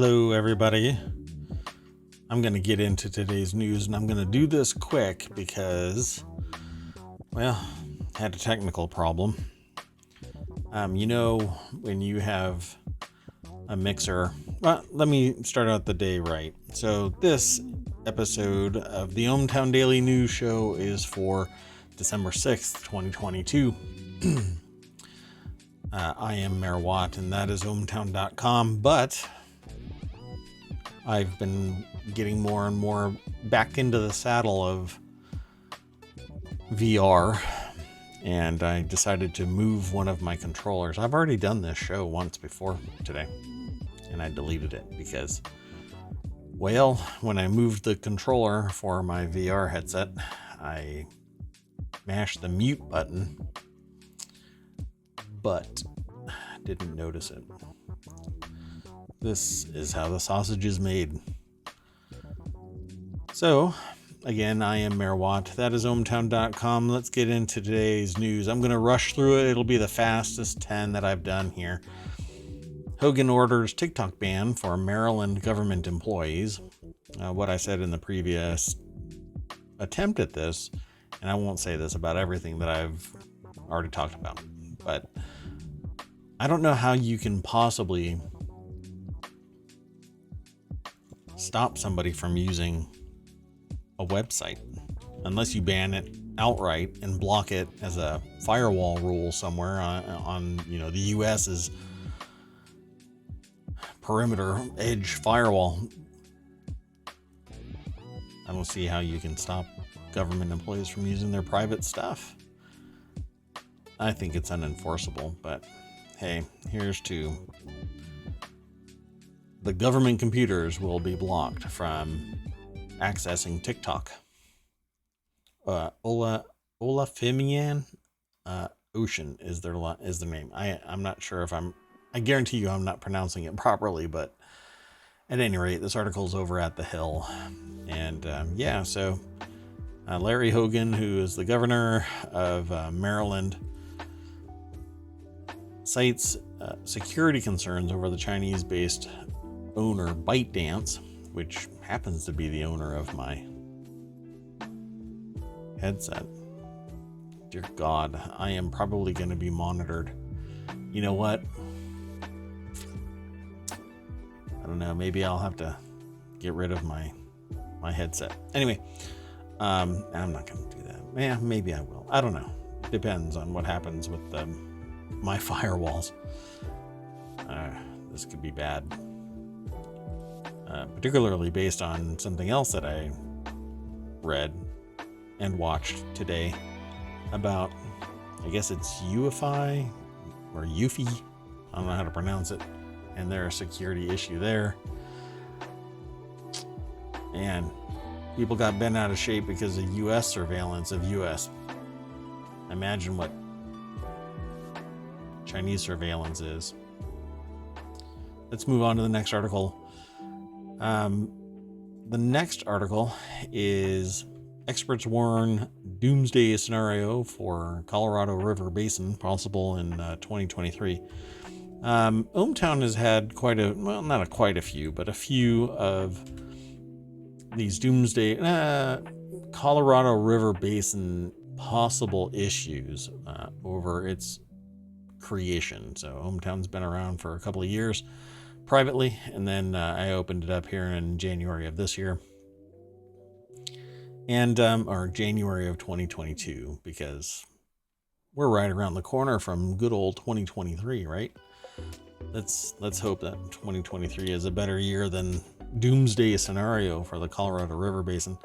Hello, everybody. I'm going to get into today's news, and I'm going to do this quick because, well, had a technical problem. When you have a mixer, well, let me start out the day right. So this episode of the ohmTown Daily News Show is for December 6th, 2022. I am Mayor Watt, and that is ohmTown.com, but I've been getting more and more back into the saddle of VR, and I decided to move one of my controllers. I've already done this show once before today, and I deleted it because, well, when I moved the controller for my VR headset, I mashed the mute button, but didn't notice it. This is how the sausage is made. So, again, I am Mayor Watt. That is ohmTown.com. Let's get into today's news. I'm going to rush through it. It'll be the fastest 10 that I've done here. Hogan orders TikTok ban for Maryland government employees. What I said in the previous attempt at this, and I won't say this about everything that I've already talked about, but I don't know how you can possibly stop somebody from using a website unless you ban it outright and block it as a firewall rule somewhere on the US's perimeter edge firewall. I don't see how you can stop government employees from using their private stuff. I think it's unenforceable, but hey, here's to the government computers will be blocked from accessing TikTok. Olafimian Ocean is the name. I'm not sure if I guarantee you I'm not pronouncing it properly, but at any rate, this article is over at The Hill. And so Larry Hogan, who is the governor of Maryland, cites security concerns over the Chinese-based owner ByteDance, which happens to be the owner of my headset. Dear God, I am probably going to be monitored. You know what? I don't know. Maybe I'll have to get rid of my headset. Anyway, I'm not going to do that. Yeah, maybe I will. I don't know. Depends on what happens with my firewalls. This could be bad. Particularly based on something else that I read and watched today about, I guess it's UEFI or UFI. I don't know how to pronounce it. And there's a security issue there. And people got bent out of shape because of U.S. surveillance of U.S. Imagine what Chinese surveillance is. Let's move on to the next article. The next article is experts warn doomsday scenario for Colorado River Basin possible in 2023. ohmTown has had a few of these doomsday Colorado River Basin possible issues over its creation. So ohmTown's been around for a couple of years privately, and then I opened it up here in January of this year, and or January of 2022, because we're right around the corner from good old 2023, right? Let's hope that 2023 is a better year than doomsday scenario for the Colorado River Basin.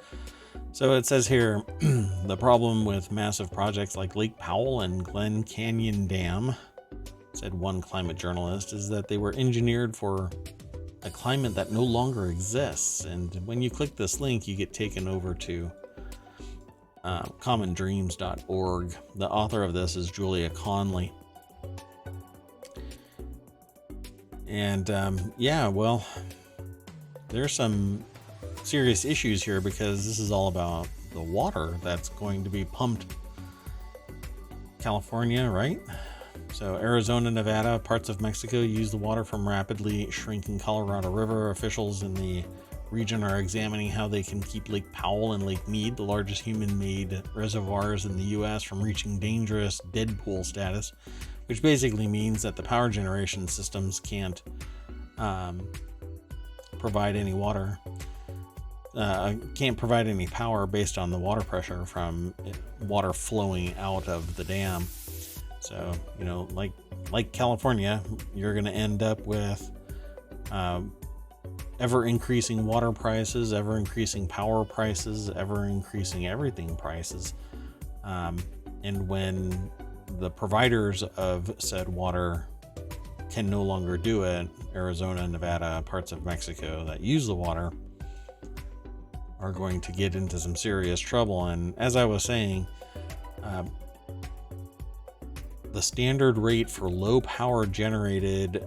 So it says here, the problem with massive projects like Lake Powell and Glen Canyon Dam, said one climate journalist, is that they were engineered for a climate that no longer exists. And when you click this link, you get taken over to commondreams.org. The author of this is Julia Conley. And there's some serious issues here because this is all about the water that's going to be pumped California, right? So Arizona, Nevada, parts of Mexico use the water from rapidly shrinking Colorado River. Officials in the region are examining how they can keep Lake Powell and Lake Mead, the largest human-made reservoirs in the U.S., from reaching dangerous dead pool status, which basically means that the power generation systems can't provide any water, can't provide any power based on the water pressure from water flowing out of the dam. So, you know, like California, you're going to end up with ever increasing water prices, ever increasing power prices, ever increasing everything prices. And when the providers of said water can no longer do it, Arizona, Nevada, parts of Mexico that use the water are going to get into some serious trouble. And as I was saying, the standard rate for low cost power generated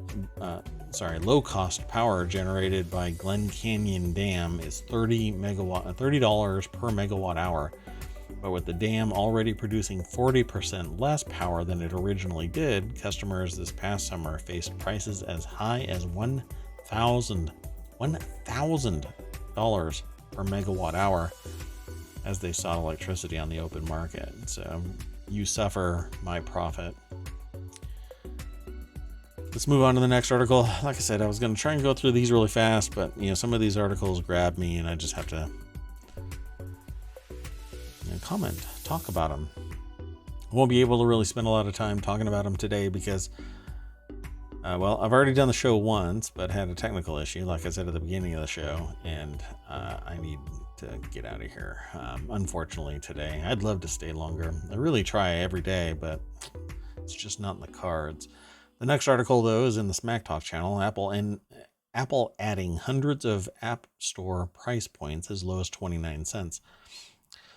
by Glen Canyon Dam is $30 per megawatt hour. But with the dam already producing 40% less power than it originally did, customers this past summer faced prices as high as $1,000 per megawatt hour as they sought electricity on the open market. So you suffer, my profit. Let's move on to the next article. Like I said, I was going to try and go through these really fast, but you know, some of these articles grab me and I just have to comment, talk about them. I won't be able to really spend a lot of time talking about them today because, well, I've already done the show once, but had a technical issue, like I said at the beginning of the show, and I need to get out of here. Unfortunately today, I'd love to stay longer. I really try every day, but it's just not in the cards. The next article, though, is in the Smack Talk channel. Apple adding hundreds of App Store price points as low as 29 cents.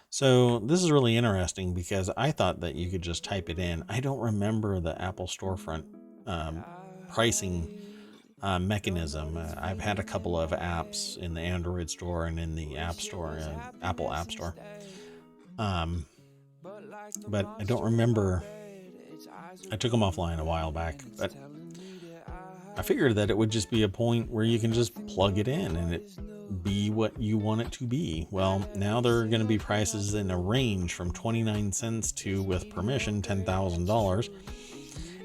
So this is really interesting because I thought that you could just type it in. I don't remember the Apple storefront pricing mechanism. I've had a couple of apps in the Android store and in the App Store, Apple App Store. But I don't remember. I took them offline a while back, but I figured that it would just be a point where you can just plug it in and it be what you want it to be. Well, now there are going to be prices in a range from 29 cents to, with permission, $10,000.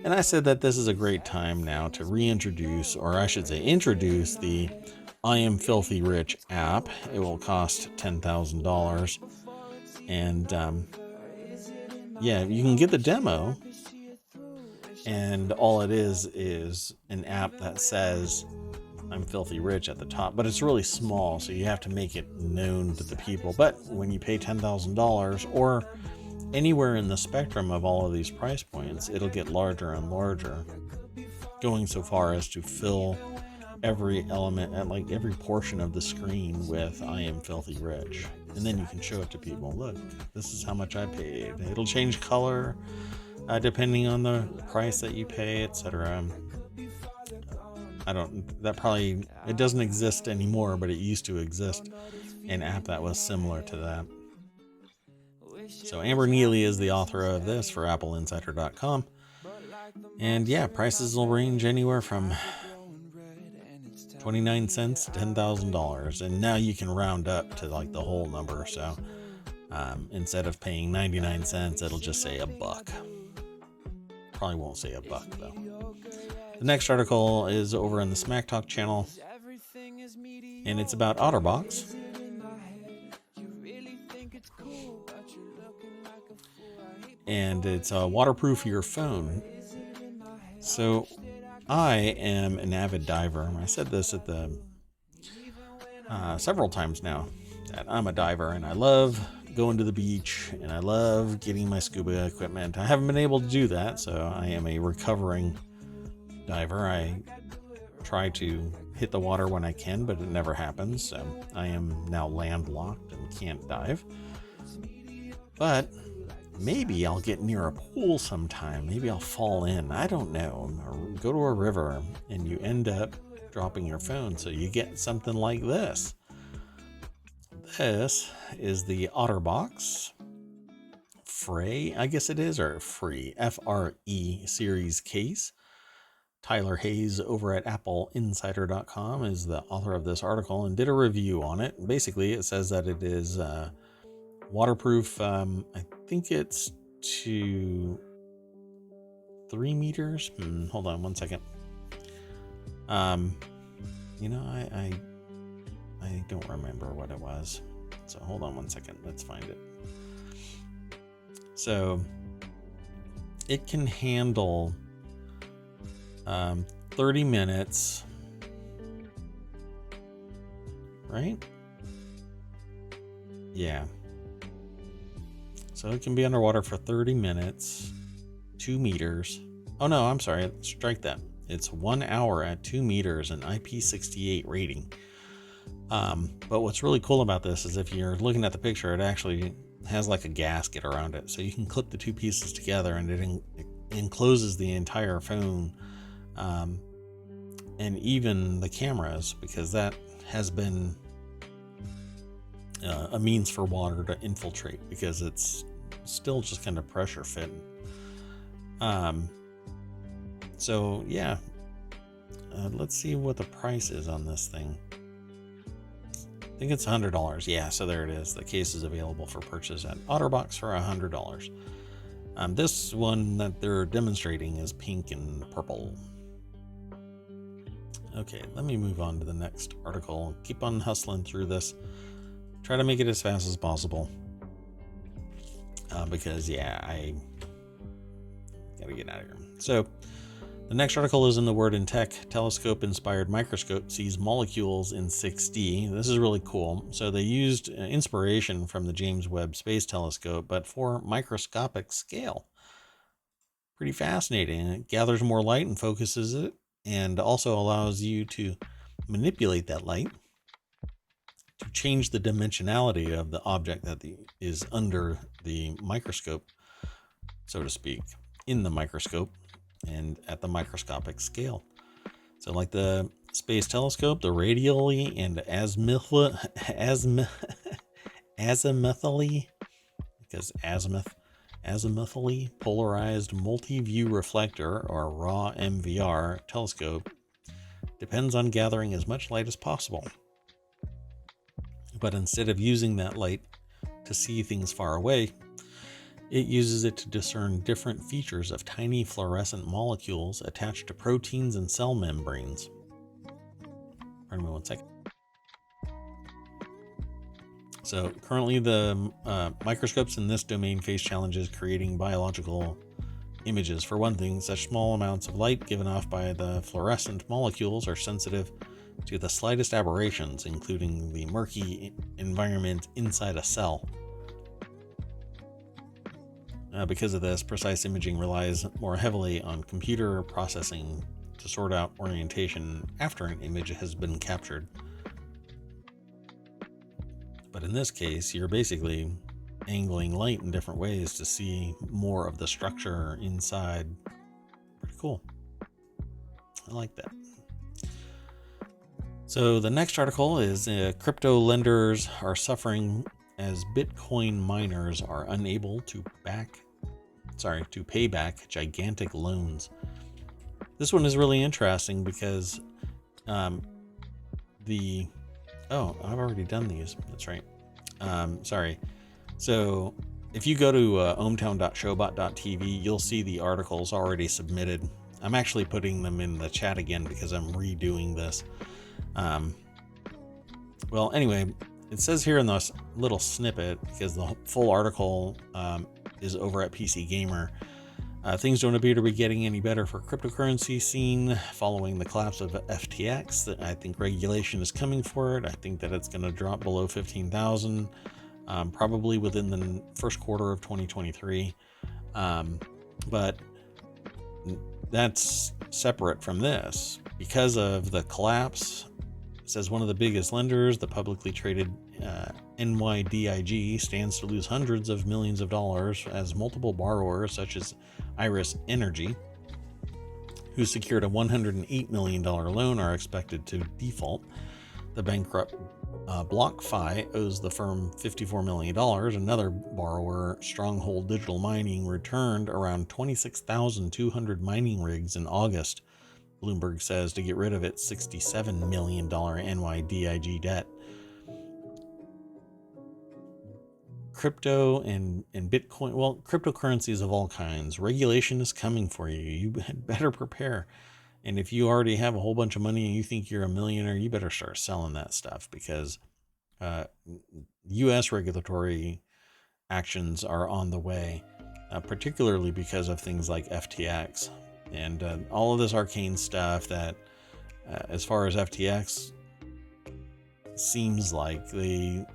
And I said that this is a great time now to reintroduce, or I should say introduce, the I Am Filthy Rich app. It will cost $10,000. And yeah, you can get the demo. And all it is an app that says I'm filthy rich at the top, but it's really small, so you have to make it known to the people. But when you pay $10,000 or anywhere in the spectrum of all of these price points, it'll get larger and larger, going so far as to fill every element and like every portion of the screen with I Am Filthy Rich. And then you can show it to people. Look, this is how much I paid. It'll change color depending on the price that you pay, etc. It doesn't exist anymore, but it used to exist, an app that was similar to that. So Amber Neely is the author of this for AppleInsider.com. And yeah, prices will range anywhere from 29 cents to $10,000. And now you can round up to like the whole number. So instead of paying 99 cents, it'll just say $1. Probably won't say $1 though. The next article is over in the Smack Talk channel, and it's about OtterBox. And it's waterproof your phone. So I am an avid diver. I said this at the several times now, that I'm a diver and I love going to the beach and I love getting my scuba equipment. I haven't been able to do that, so I am a recovering diver. I try to hit the water when I can, but it never happens. So I am now landlocked and can't dive. But maybe I'll get near a pool sometime. Maybe I'll fall in. I don't know. Or go to a river and you end up dropping your phone. So you get something like this. This is the OtterBox Frey, I guess it is, or Free, F-R-E series case. Tyler Hayes over at appleinsider.com is the author of this article and did a review on it. Basically, it says that it is waterproof. I think it's to 3 meters. Hold on one second. You know, I don't remember what it was. So hold on one second. Let's find it. So it can handle 30 minutes, right? Yeah. So it can be underwater for 30 minutes, 2 meters. Oh no, I'm sorry. Strike that. It's 1 hour at 2 meters and IP68 rating. But what's really cool about this is if you're looking at the picture, it actually has like a gasket around it. So you can clip the two pieces together and it encloses the entire phone. And even the cameras, because that has been a means for water to infiltrate because it's still just kind of pressure fitting. So yeah, let's see what the price is on this thing. I think it's $100. Yeah, so there it is. The case is available for purchase at OtterBox for $100. This one that they're demonstrating is pink and purple. Okay, let me move on to the next article. Keep on hustling through this. Try to make it as fast as possible. Because, yeah, I gotta get out of here. So, the next article is in the Word in Tech. Telescope-inspired microscope sees molecules in 6D. This is really cool. So, they used inspiration from the James Webb Space Telescope, but for microscopic scale. Pretty fascinating. It gathers more light and focuses it, and also allows you to manipulate that light to change the dimensionality of the object that is under the microscope, so to speak, in the microscope and at the microscopic scale. So like the Space Telescope, the radially and azimuthally, because azimuthally polarized multi-view reflector, or raw MVR telescope, depends on gathering as much light as possible. But instead of using that light to see things far away, it uses it to discern different features of tiny fluorescent molecules attached to proteins and cell membranes. Pardon me one second. So currently the microscopes in this domain face challenges creating biological images. For one thing, such small amounts of light given off by the fluorescent molecules are sensitive to the slightest aberrations, including the murky environment inside a cell. Because of this, precise imaging relies more heavily on computer processing to sort out orientation after an image has been captured. But in this case, you're basically angling light in different ways to see more of the structure inside. Pretty cool. I like that. So the next article is crypto lenders are suffering as Bitcoin miners are unable to pay back gigantic loans. This one is really interesting because I've already done these. That's right. Sorry. So if you go to ohmTown.showbot.tv, you'll see the articles already submitted. I'm actually putting them in the chat again because I'm redoing this. Well, anyway, it says here in this little snippet, because the full article is over at PC Gamer, things don't appear to be getting any better for cryptocurrency scene following the collapse of FTX. I think regulation is coming for it. I think that it's going to drop below 15,000, probably within the first quarter of 2023. But that's separate from this. Because of the collapse, it says one of the biggest lenders, the publicly traded NYDIG, stands to lose hundreds of millions of dollars as multiple borrowers, such as Iris Energy, who secured a $108 million loan, are expected to default. The bankrupt BlockFi owes the firm $54 million. Another borrower, Stronghold Digital Mining, returned around 26,200 mining rigs in August, Bloomberg says, to get rid of its $67 million NYDIG debt. Crypto and Bitcoin, well, cryptocurrencies of all kinds. Regulation is coming for you. You had better prepare. And if you already have a whole bunch of money and you think you're a millionaire, you better start selling that stuff, because U.S. regulatory actions are on the way, particularly because of things like FTX and all of this arcane stuff that, as far as FTX, seems like they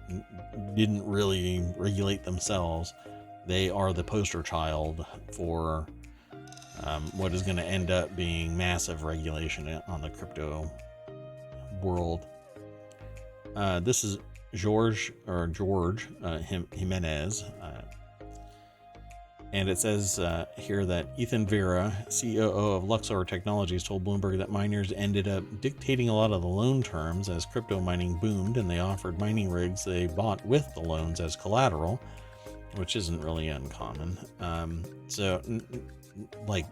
didn't really regulate themselves. They are the poster child for what is going to end up being massive regulation on the crypto world. This is George Jimenez, and it says here that Ethan Vera, COO of Luxor Technologies, told Bloomberg that miners ended up dictating a lot of the loan terms as crypto mining boomed, and they offered mining rigs they bought with the loans as collateral, which isn't really uncommon. Like,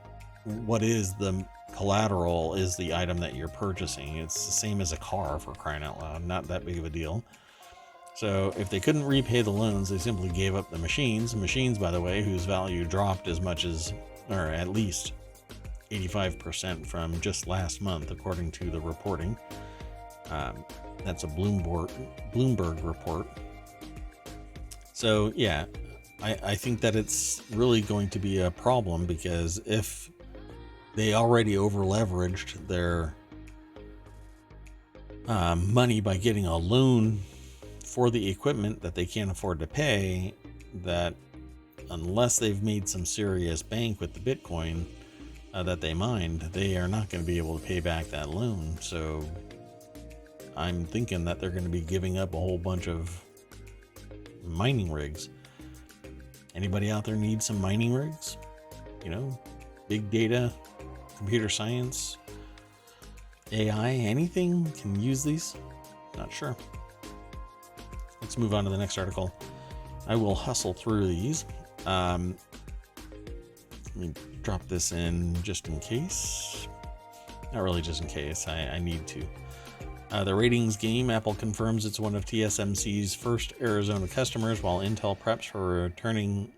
what is the collateral is the item that you're purchasing. It's the same as a car, for crying out loud. Not that big of a deal. So if they couldn't repay the loans, they simply gave up the machines. Machines, by the way, whose value dropped as much as, or at least 85% from just last month, according to the reporting. That's a Bloomberg report. So yeah, I think that it's really going to be a problem, because if they already over leveraged their money by getting a loan for the equipment that they can't afford to pay, that unless they've made some serious bank with the Bitcoin that they mined, they are not going to be able to pay back that loan. So I'm thinking that they're going to be giving up a whole bunch of mining rigs. Anybody out there need some mining rigs? You know, big data, computer science, AI, anything can use these? Not sure. Let's move on to the next article. I will hustle through these. Let me drop this in just in case. Not really just in case. I need to. The ratings game. Apple confirms it's one of TSMC's first Arizona customers, while Intel preps for returning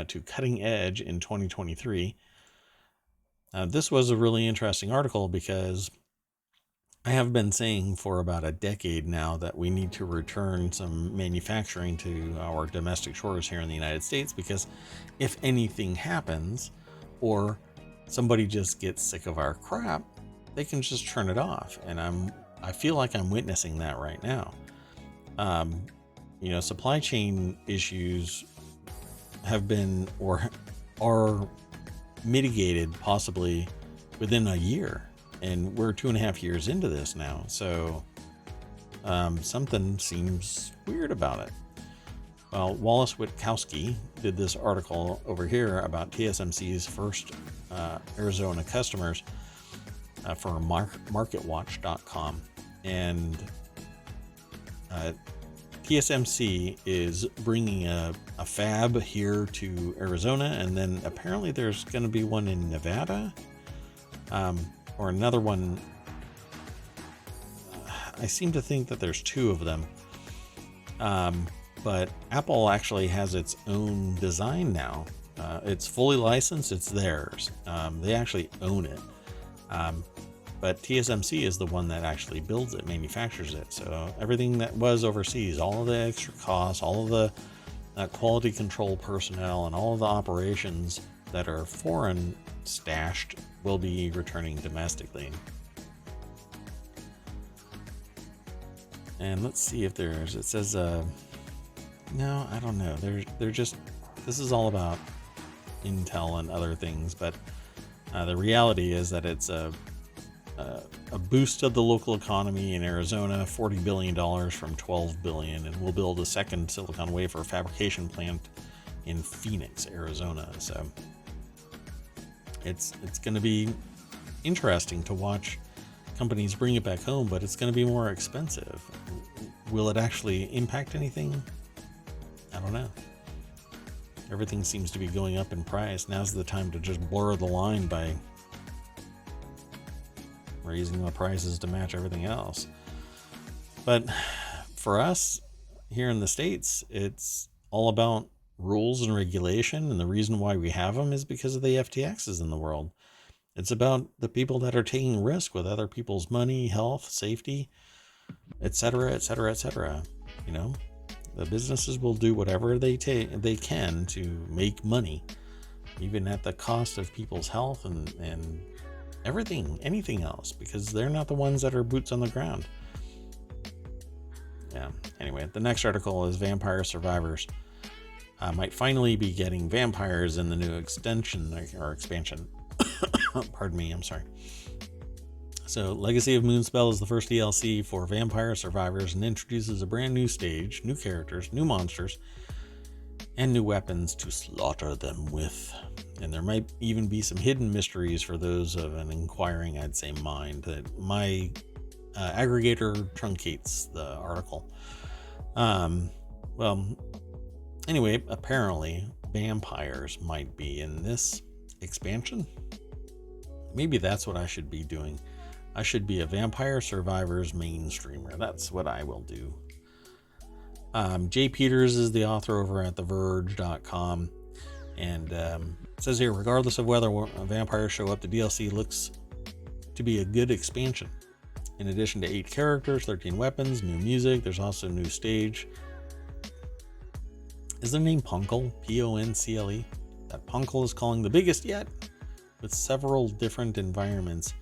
to cutting edge in 2023. This was a really interesting article, because I have been saying for about a decade now that we need to return some manufacturing to our domestic shores here in the United States, because if anything happens or somebody just gets sick of our crap, they can just turn it off. And I feel like I'm witnessing that right now. Supply chain issues have been or are mitigated possibly within a year. And we're 2.5 years into this now, so something seems weird about it. Well, Wallace Witkowski did this article over here about TSMC's first Arizona customers for MarketWatch.com. And TSMC is bringing a fab here to Arizona, and then apparently there's going to be one in Nevada. Or another one. I seem to think that there's two of them. But Apple actually has its own design now. It's fully licensed. It's theirs. They actually own it. But TSMC is the one that actually builds it, manufactures it. So everything that was overseas, all of the extra costs, all of the quality control personnel, and all of the operations that are foreign stashed will be returning domestically. And let's see if it says no, I don't know, they're just, this is all about Intel and other things, but the reality is that it's a boost of the local economy in Arizona, $40 billion from $12 billion, and we'll build a second silicon wafer fabrication plant in Phoenix, Arizona. So it's going to be interesting to watch companies bring it back home, but it's going to be more expensive. will it actually impact anything? I don't know. Everything seems to be going up in price. Now's the time to just blur the line by raising the prices to match everything else. But for us here in the States, it's all about rules and regulation, and the reason why we have them is because of the FTXs in the world. It's about the people that are taking risk with other people's money, health, safety, etc., etc., etc. You know, the businesses will do whatever they can to make money, even at the cost of people's health and everything, anything else, because they're not the ones that are boots on the ground. Yeah. Anyway, the next article is Vampire Survivors might finally be getting vampires in the new expansion. Pardon me, I'm sorry. So, Legacy of Moonspell is the first DLC for Vampire Survivors and introduces a brand new stage, new characters, new monsters, and new weapons to slaughter them with. And there might even be some hidden mysteries for those of an inquiring, I'd say, mind. That my aggregator truncates the article. Well, anyway, apparently vampires might be in this expansion. Maybe that's what I should be doing. I should be a Vampire Survivors mainstreamer. That's what I will do. Jay Peters is the author over at TheVerge.com. And it says here, regardless of whether vampires show up, the DLC looks to be a good expansion. In addition to 8 characters, 13 weapons, new music, there's also a new stage. Is their name Puncle? P-O-N-C-L-E? That Puncle is calling the biggest yet, with several different environments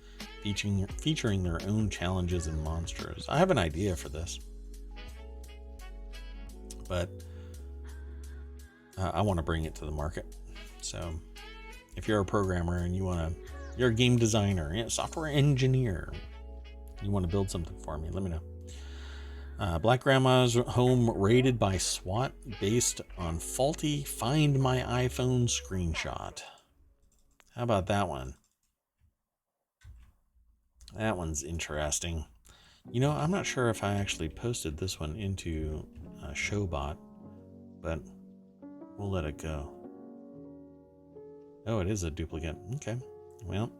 featuring their own challenges and monsters. I have an idea for this, but I want to bring it to the market. So if you're a programmer and you're a game designer, software engineer, you want to build something for me, let me know. Black Grandma's home raided by SWAT based on faulty Find My iPhone screenshot. How about that one? That one's interesting. You know, I'm not sure if I actually posted this one into Showbot, but we'll let it go. Oh, it is a duplicate. Okay. Well,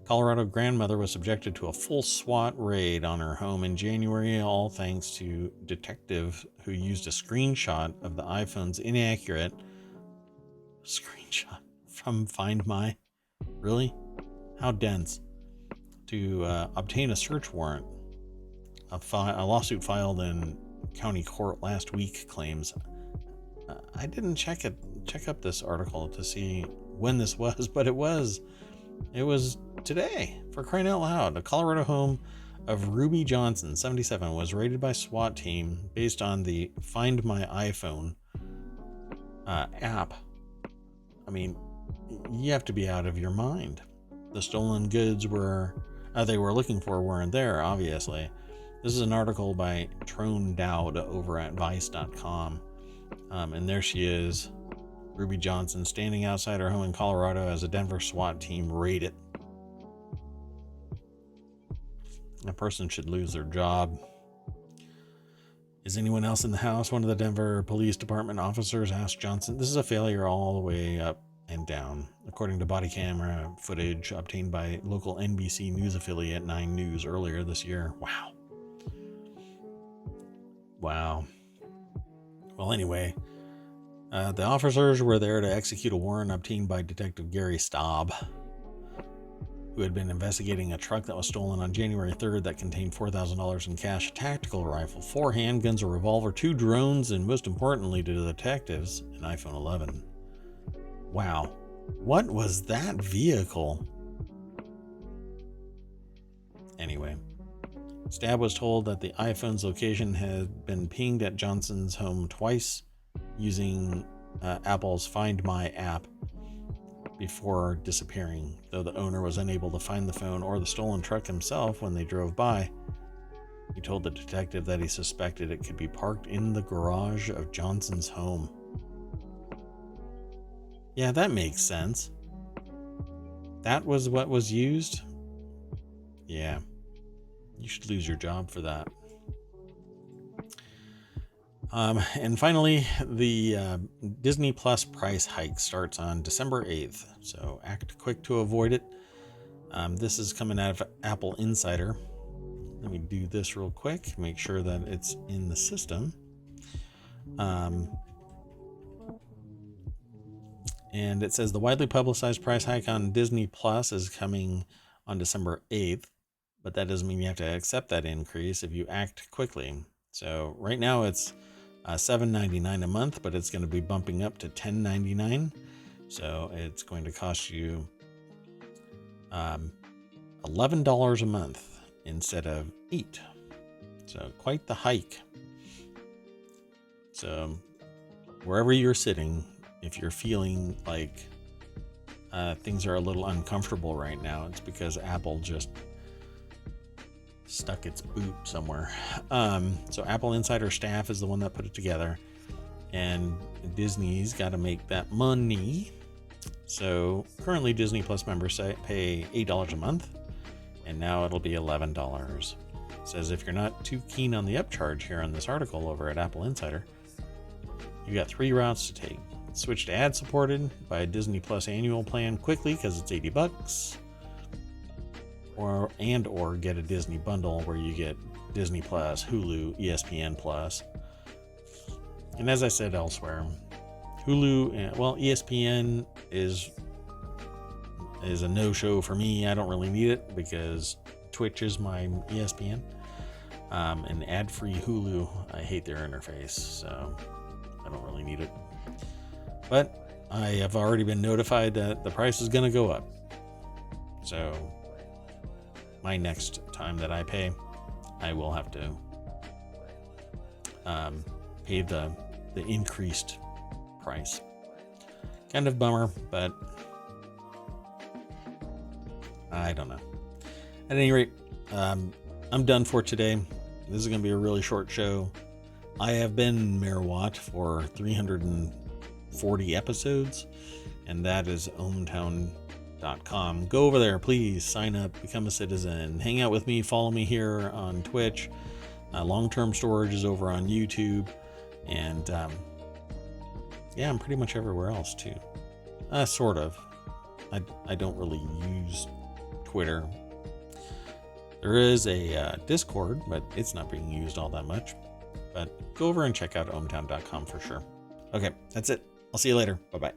Colorado grandmother was subjected to a full SWAT raid on her home in January, all thanks to detective who used a screenshot of the iPhone's inaccurate screenshot from Find My. Really? How dense? To obtain a search warrant. A lawsuit filed in county court last week claims. I didn't check up this article to see when this was, but it was today, for crying out loud. A Colorado home of Ruby Johnson, 77, was raided by SWAT team based on the Find My iPhone app. I mean, you have to be out of your mind. The stolen goods they were looking for weren't there, obviously. This is an article by Trone Dowd over at Vice.com. And there she is, Ruby Johnson, standing outside her home in Colorado as a Denver SWAT team raid it. A person should lose their job. Is anyone else in the house? One of the Denver Police Department officers asked Johnson. This is a failure all the way up and down, according to body camera footage obtained by local NBC News affiliate 9 News earlier this year. Wow. Well, anyway, the officers were there to execute a warrant obtained by Detective Gary Staub, who had been investigating a truck that was stolen on January 3rd that contained $4,000 in cash, a tactical rifle, 4 handguns, a revolver, 2 drones, and most importantly to the detectives, an iPhone 11. Wow. What was that vehicle? Anyway, Staub was told that the iPhone's location had been pinged at Johnson's home twice using Apple's Find My app before disappearing, though the owner was unable to find the phone or the stolen truck himself when they drove by. He told the detective that he suspected it could be parked in the garage of Johnson's home. Yeah, that makes sense. That was what was used? Yeah. You should lose your job for that. And finally, the Disney Plus price hike starts on December 8th, so act quick to avoid it. This is coming out of Apple Insider. Let me do this real quick, make sure that it's in the system. And it says the widely publicized price hike on Disney Plus is coming on December 8th, but that doesn't mean you have to accept that increase if you act quickly. So right now it's $7.99 a month, but it's going to be bumping up to $10.99. So it's going to cost you $11 a month instead of $8. So quite the hike. So wherever you're sitting, if you're feeling like things are a little uncomfortable right now, it's because Apple just stuck its boot somewhere. So Apple Insider staff is the one that put it together, and Disney's got to make that money. So currently Disney Plus members pay $8 a month, and now it'll be $11. It says if you're not too keen on the upcharge here on this article over at Apple Insider, you got 3 routes to take. Switch to ad supported, buy a Disney Plus annual plan quickly because it's $80, or get a Disney bundle where you get Disney Plus, Hulu, ESPN Plus. And as I said elsewhere, Hulu, well, ESPN is a no-show for me. I don't really need it because Twitch is my ESPN. And ad-free Hulu, I hate their interface, so I don't really need it. But I have already been notified that the price is going to go up. So my next time that I pay, I will have to pay the increased price. Kind of bummer, but I don't know. At any rate, I'm done for today. This is going to be a really short show. I have been Mayor Watt for 340 episodes, and that is ohmTown.com. Go over there, please. Sign up, become a citizen, hang out with me, follow me here on Twitch. Long-term storage is over on YouTube, and yeah, I'm pretty much everywhere else too. Sort of. I don't really use Twitter. There is a Discord, but it's not being used all that much. But go over and check out ohmTown.com for sure. Okay, that's it. I'll see you later. Bye-bye.